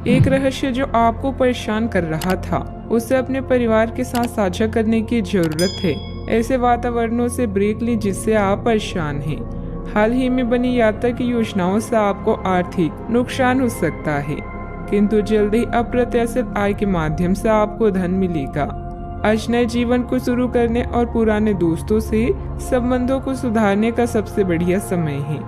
एक रहस्य जो आपको परेशान कर रहा था, उसे अपने परिवार के साथ साझा करने की जरूरत है। ऐसे वातावरणों से ब्रेक लें जिससे आप परेशान हैं। हाल ही में बनी यात्रा की योजनाओं से आपको आर्थिक नुकसान हो सकता है, किंतु जल्द ही अप्रत्याशित आय के माध्यम से आपको धन मिलेगा। आज नए जीवन को शुरू करने और पुराने दोस्तों से संबंधों को सुधारने का सबसे बढ़िया समय है।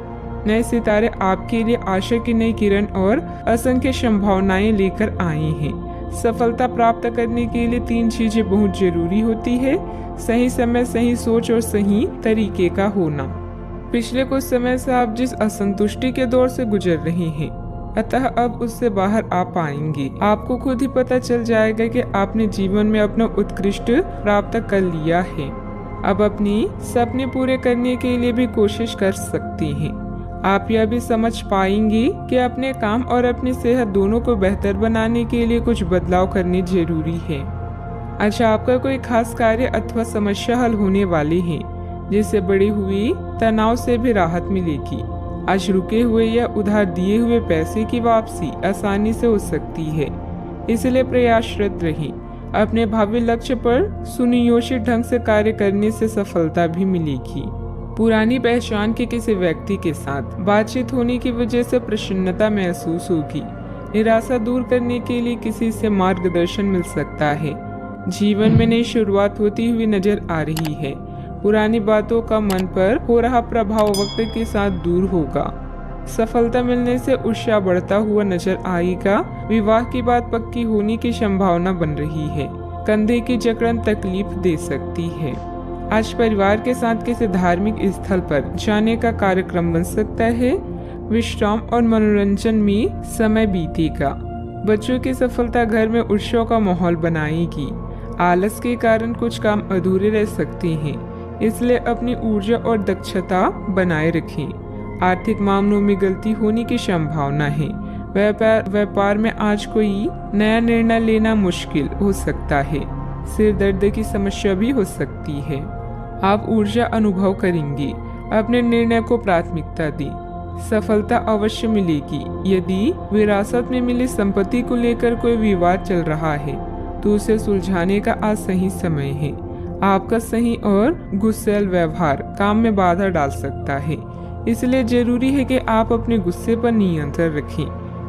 नए सितारे आपके लिए आशा की नई किरण और असंख्य संभावनाएं लेकर आए हैं। सफलता प्राप्त करने के लिए 3 चीजें बहुत जरूरी होती है: सही समय, सही सोच और सही तरीके का होना। पिछले कुछ समय से आप जिस असंतुष्टि के दौर से गुजर रहे हैं, अतः अब उससे बाहर आ पाएंगे। आपको खुद ही पता चल जाएगा कि आपने जीवन में अपना उत्कृष्ट प्राप्त कर लिया है। अब अपनी सपने पूरे करने के लिए भी कोशिश कर सकते हैं। आप यह भी समझ पाएंगे कि अपने काम और अपनी सेहत दोनों को बेहतर बनाने के लिए कुछ बदलाव करने जरूरी है। अच्छा, आपका कोई खास कार्य अथवा समस्या हल होने वाली है, जिससे बढ़ी हुई तनाव से भी राहत मिलेगी। आज रुके हुए या उधार दिए हुए पैसे की वापसी आसानी से हो सकती है, इसलिए प्रयासरत रहें। अपने भावी लक्ष्य पर सुनियोजित ढंग से कार्य करने से सफलता भी मिलेगी। पुरानी पहचान के किसी व्यक्ति के साथ बातचीत होने की वजह से प्रसन्नता महसूस होगी। निराशा दूर करने के लिए किसी से मार्गदर्शन मिल सकता है। जीवन में नई शुरुआत होती हुई नजर आ रही है। पुरानी बातों का मन पर हो रहा प्रभाव वक्त के साथ दूर होगा। सफलता मिलने से उत्साह बढ़ता हुआ नजर आएगा। विवाह की बात पक्की होने की संभावना बन रही है। कंधे की जकड़न तकलीफ दे सकती है। आज परिवार के साथ किसी धार्मिक स्थल पर जाने का कार्यक्रम बन सकता है। विश्राम और मनोरंजन में समय बीतेगा। बच्चों की सफलता घर में उत्सव का माहौल बनाएगी। आलस के कारण कुछ काम अधूरे रह सकते हैं, इसलिए अपनी ऊर्जा और दक्षता बनाए रखें। आर्थिक मामलों में गलती होने की संभावना है। व्यापार में आज कोई नया निर्णय लेना मुश्किल हो सकता है। सिर दर्द की समस्या भी हो सकती है। आप ऊर्जा अनुभव करेंगे। अपने निर्णय को प्राथमिकता दें। सफलता अवश्य मिलेगी। यदि विरासत में मिली संपत्ति को लेकर कोई विवाद चल रहा है, तो उसे सुलझाने का आज सही समय है। आपका सही और गुस्सैल व्यवहार काम में बाधा डाल सकता है, इसलिए जरूरी है कि आप अपने गुस्से पर नियंत्रण रखें।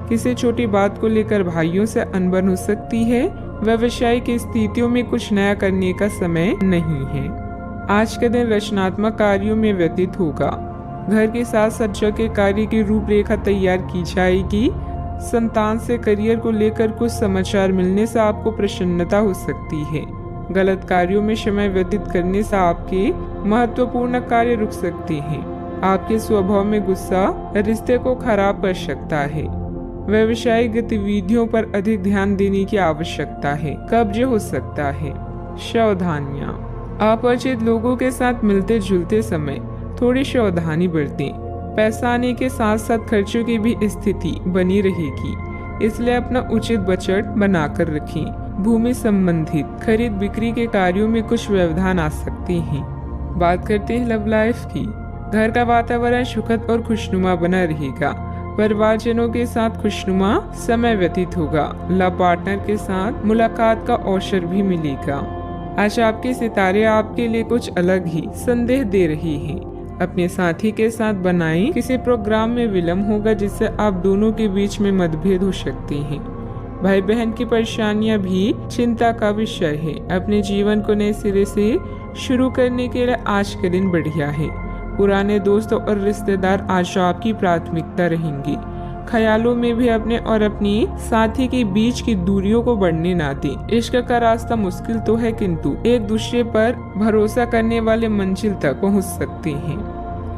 किसी छोटी बात को लेकर भाइयों से अनबन हो सकती है। व्यवसायिक स्थितियों में कुछ नया करने का समय नहीं है। आज का दिन रचनात्मक कार्यों में व्यतीत होगा। घर की साज सज्जा के कार्य की रूपरेखा तैयार की जाएगी। संतान से करियर को लेकर कुछ समाचार मिलने से आपको प्रसन्नता हो सकती है। गलत कार्यों में समय व्यतीत करने से आपके महत्वपूर्ण कार्य रुक सकते हैं। आपके स्वभाव में गुस्सा रिश्ते को खराब कर सकता है। व्यवसायिक गतिविधियों पर अधिक ध्यान देने की आवश्यकता है। कब्ज हो सकता है। सावधानियां। अपरिचित लोगों के साथ मिलते जुलते समय थोड़ी सावधानी बरतें। पैसा आने के साथ साथ खर्चों की भी स्थिति बनी रहेगी, इसलिए अपना उचित बजट बनाकर रखें। भूमि संबंधित खरीद बिक्री के कार्यों में कुछ व्यवधान आ सकते हैं। बात करते हैं लव लाइफ की। घर का वातावरण सुखद और खुशनुमा बना रहेगा। परिवारजनों के साथ खुशनुमा समय व्यतीत होगा। लव पार्टनर के साथ मुलाकात का अवसर भी मिलेगा। आज आपके सितारे आपके लिए कुछ अलग ही संदेश दे रहे हैं। अपने साथी के साथ बनाएं। किसी प्रोग्राम में विलम्ब होगा, जिससे आप दोनों के बीच में मतभेद हो सकते हैं। भाई बहन की परेशानियां भी चिंता का विषय है। अपने जीवन को नए सिरे से शुरू करने के लिए आज का दिन बढ़िया है। पुराने दोस्तों और रिश्तेदार आज आपकी प्राथमिकता रहेंगे। ख्यालों में भी अपने और अपनी साथी के बीच की दूरियों को बढ़ने ना दें। इश्क का रास्ता मुश्किल तो है, किंतु एक दूसरे पर भरोसा करने वाले मंजिल तक पहुंच सकते हैं।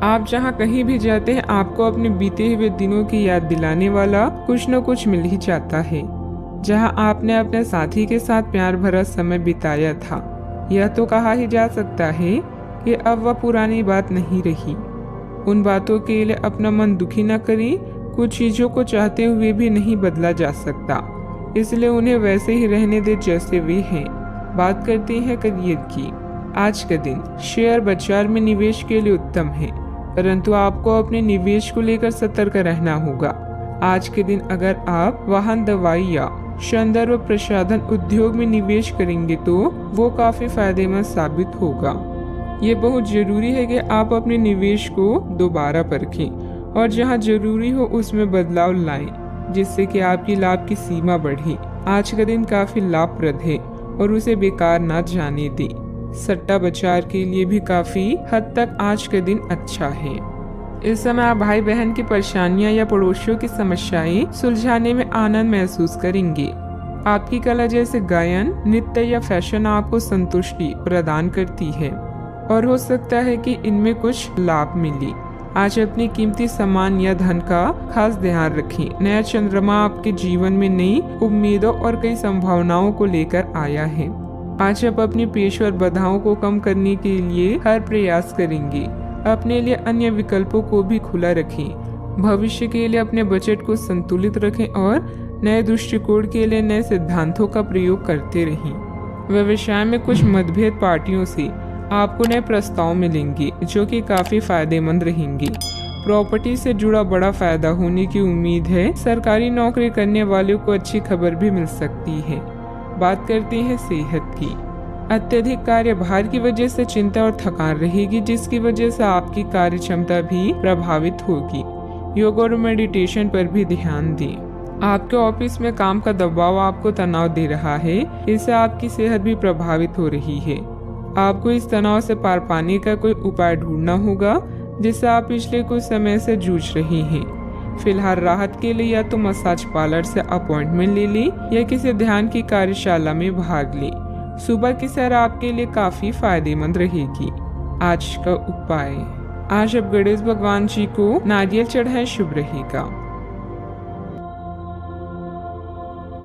आप जहां कहीं भी जाते हैं, आपको अपने बीते हुए दिनों की याद दिलाने वाला कुछ न कुछ मिल ही जाता है। जहां आपने अपने साथी के साथ प्यार भरा समय बिताया था, यह तो कहा ही जा सकता है कि अब वह पुरानी बात नहीं रही। उन बातों के लिए अपना मन दुखी न करें। कुछ चीजों को चाहते हुए भी नहीं बदला जा सकता, इसलिए उन्हें वैसे ही रहने दे जैसे वे हैं। बात करते हैं करियर की। आज का दिन शेयर बाजार में निवेश के लिए उत्तम है, परंतु आपको अपने निवेश को लेकर सतर्क रहना होगा। आज के दिन अगर आप वाहन, दवाई या सौंदर्य व प्रसाधन उद्योग में निवेश करेंगे तो वो काफी फायदेमंद साबित होगा। ये बहुत जरूरी है कि आप अपने निवेश को दोबारा परखें और जहां जरूरी हो उसमें बदलाव लाएं, जिससे कि आपकी लाभ की सीमा बढ़े। आज का दिन काफी लाभप्रद है और उसे बेकार ना जाने दें। सट्टा बाजार के लिए भी काफी हद तक आज का दिन अच्छा है। इस समय आप भाई बहन की परेशानियां या पड़ोसियों की समस्याएं सुलझाने में आनंद महसूस करेंगे। आपकी कला जैसे गायन, नृत्य या फैशन आपको संतुष्टि प्रदान करती है और हो सकता है कि इनमें कुछ लाभ मिले। आज अपनी कीमती सामान या धन का खास ध्यान रखें। नया चंद्रमा आपके जीवन में नई उम्मीदों और कई संभावनाओं को लेकर आया है। आज आप अपनी पेशेवर बाधाओं को कम करने के लिए हर प्रयास करेंगे। अपने लिए अन्य विकल्पों को भी खुला रखें। भविष्य के लिए अपने बजट को संतुलित रखें और नए दृष्टिकोण के लिए नए सिद्धांतों का प्रयोग करते रहें। व्यवसाय में कुछ मतभेद पार्टियों से आपको नए प्रस्ताव मिलेंगे जो कि काफी फायदेमंद रहेंगे। प्रॉपर्टी से जुड़ा बड़ा फायदा होने की उम्मीद है। सरकारी नौकरी करने वालों को अच्छी खबर भी मिल सकती है। बात करते हैं सेहत की। अत्यधिक कार्यभार की वजह से चिंता और थकान रहेगी, जिसकी वजह से आपकी कार्य क्षमता भी प्रभावित होगी। योग और मेडिटेशन पर भी ध्यान दें। आपके ऑफिस में काम का दबाव आपको तनाव दे रहा है, इससे आपकी सेहत भी प्रभावित हो रही है। आपको इस तनाव से पार पाने का कोई उपाय ढूंढना होगा जिससे आप पिछले कुछ समय से जूझ रहे हैं। फिलहाल राहत के लिए या तो मसाज पार्लर से अपॉइंटमेंट ले लें या किसी ध्यान की कार्यशाला में भाग लें। सुबह की सैर आपके लिए काफी फायदेमंद रहेगी। आज का उपाय, आज आप गणेश भगवान जी को नारियल चढ़ाएं, शुभ रहेगा।